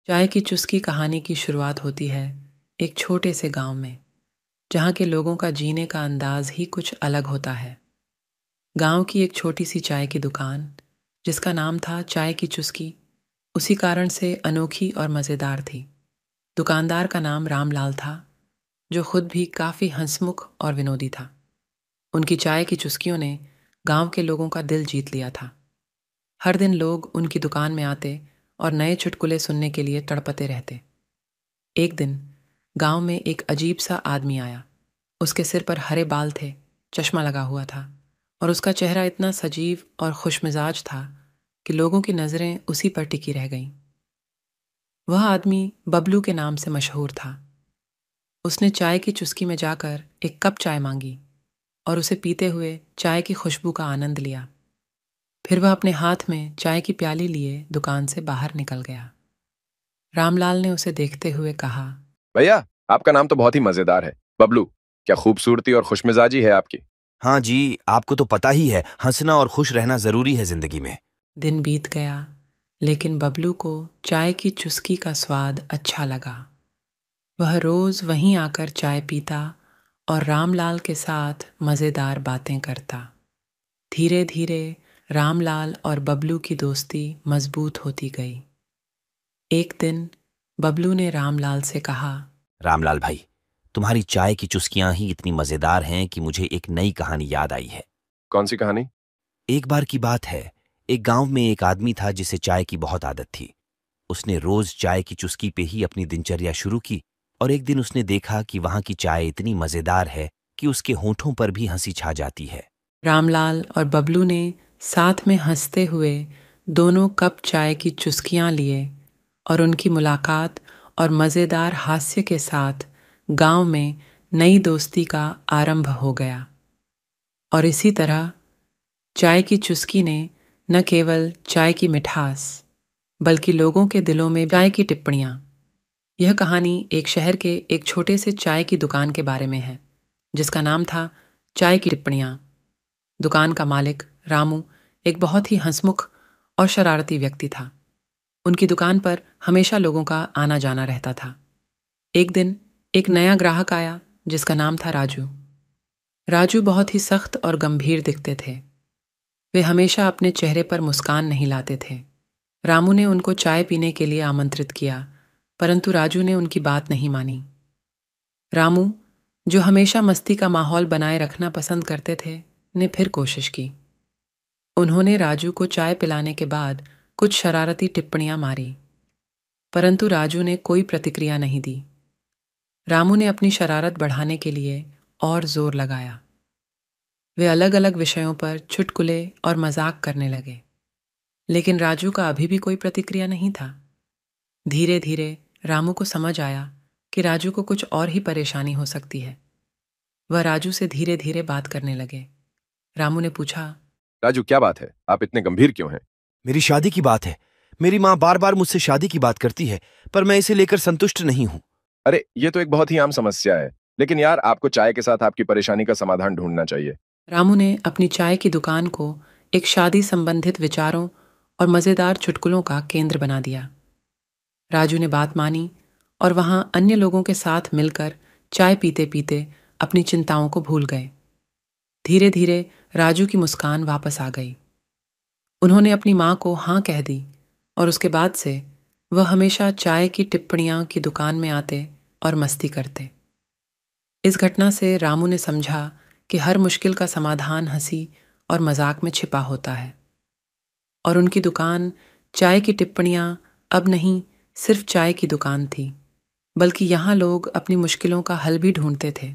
चाय की चुस्की कहानी की शुरुआत होती है एक छोटे से गांव में, जहां के लोगों का जीने का अंदाज ही कुछ अलग होता है। गांव की एक छोटी सी चाय की दुकान, जिसका नाम था चाय की चुस्की, उसी कारण से अनोखी और मज़ेदार थी। दुकानदार का नाम रामलाल था, जो खुद भी काफ़ी हंसमुख और विनोदी था। उनकी चाय की चुस्कियों ने गांव के लोगों का दिल जीत लिया था। हर दिन लोग उनकी दुकान में आते और नए चुटकुले सुनने के लिए तड़पते रहते। एक दिन गांव में एक अजीब सा आदमी आया। उसके सिर पर हरे बाल थे, चश्मा लगा हुआ था और उसका चेहरा इतना सजीव और खुशमिजाज था कि लोगों की नज़रें उसी पर टिकी रह गईं। वह आदमी बबलू के नाम से मशहूर था। उसने चाय की चुस्की में जाकर एक कप चाय मांगी और उसे पीते हुए चाय की खुशबू का आनंद लिया। फिर वह अपने हाथ में चाय की प्याली लिए दुकान से बाहर निकल गया। रामलाल ने उसे देखते हुए कहा, भैया, आपका नाम तो बहुत ही मजेदार है। बबलू, क्या खूबसूरती और खुशमिजाजी है आपकी। हाँ जी, आपको तो पता ही है, हंसना और खुश रहना जरूरी है जिंदगी में। दिन बीत गया, लेकिन बबलू को चाय की चुस्की का स्वाद अच्छा लगा। वह रोज वहीं आकर चाय पीता और रामलाल के साथ मज़ेदार बातें करता। धीरे धीरे रामलाल और बबलू की दोस्ती मजबूत होती गई। एक दिन बबलू ने रामलाल से कहा, रामलाल भाई, तुम्हारी चाय की चुस्कियां ही इतनी मजेदार हैं कि मुझे एक नई कहानी याद आई है। कौन सी कहानी? एक बार की बात है, एक गांव में एक आदमी था जिसे चाय की बहुत आदत थी। उसने रोज चाय की चुस्की पे ही अपनी दिनचर्या शुरू की और एक दिन उसने देखा कि वहां की चाय इतनी मजेदार है कि उसके होठों पर भी हंसी छा जाती है। रामलाल और बबलू ने साथ में हंसते हुए दोनों कप चाय की चुस्कियां लिए और उनकी मुलाकात और मज़ेदार हास्य के साथ गांव में नई दोस्ती का आरंभ हो गया। और इसी तरह चाय की चुस्की ने न केवल चाय की मिठास, बल्कि लोगों के दिलों में चाय की टिप्पणियाँ। यह कहानी एक शहर के एक छोटे से चाय की दुकान के बारे में है, जिसका नाम था चाय की टिप्पणियाँ। दुकान का मालिक रामू एक बहुत ही हंसमुख और शरारती व्यक्ति था। उनकी दुकान पर हमेशा लोगों का आना जाना रहता था। एक दिन एक नया ग्राहक आया, जिसका नाम था राजू। राजू बहुत ही सख्त और गंभीर दिखते थे। वे हमेशा अपने चेहरे पर मुस्कान नहीं लाते थे। रामू ने उनको चाय पीने के लिए आमंत्रित किया, परंतु राजू ने उनकी बात नहीं मानी। रामू, जो हमेशा मस्ती का माहौल बनाए रखना पसंद करते थे, ने फिर कोशिश की। उन्होंने राजू को चाय पिलाने के बाद कुछ शरारती टिप्पणियां मारी, परंतु राजू ने कोई प्रतिक्रिया नहीं दी। रामू ने अपनी शरारत बढ़ाने के लिए और जोर लगाया। वे अलग अलग विषयों पर चुटकुले और मजाक करने लगे, लेकिन राजू का अभी भी कोई प्रतिक्रिया नहीं था। धीरे धीरे रामू को समझ आया कि राजू को कुछ और ही परेशानी हो सकती है। वह राजू से धीरे धीरे बात करने लगे। रामू ने पूछा, राजू, क्या बात है, आप इतने गंभीर क्यों हैं? मेरी शादी की बात है। मेरी माँ बार बार मुझसे शादी की बात करती है, पर मैं इसे लेकर संतुष्ट नहीं हूँ। अरे, ये तो एक बहुत ही आम समस्या है। लेकिन यार, आपको चाय के साथ आपकी परेशानी का समाधान ढूंढना चाहिए। रामू ने अपनी चाय की दुकान को एक शादी संबंधित विचारों और मज़ेदार चुटकुलों का केंद्र बना दिया। राजू ने बात मानी और वहां अन्य लोगों के साथ मिलकर चाय पीते पीते अपनी चिंताओं को भूल गए। धीरे धीरे राजू की मुस्कान वापस आ गई। उन्होंने अपनी माँ को हाँ कह दी और उसके बाद से वह हमेशा चाय की टिप्पणियाँ की दुकान में आते और मस्ती करते। इस घटना से रामू ने समझा कि हर मुश्किल का समाधान हंसी और मजाक में छिपा होता है। और उनकी दुकान चाय की टिप्पणियाँ अब नहीं सिर्फ चाय की दुकान थी, बल्कि यहाँ लोग अपनी मुश्किलों का हल भी ढूंढते थे।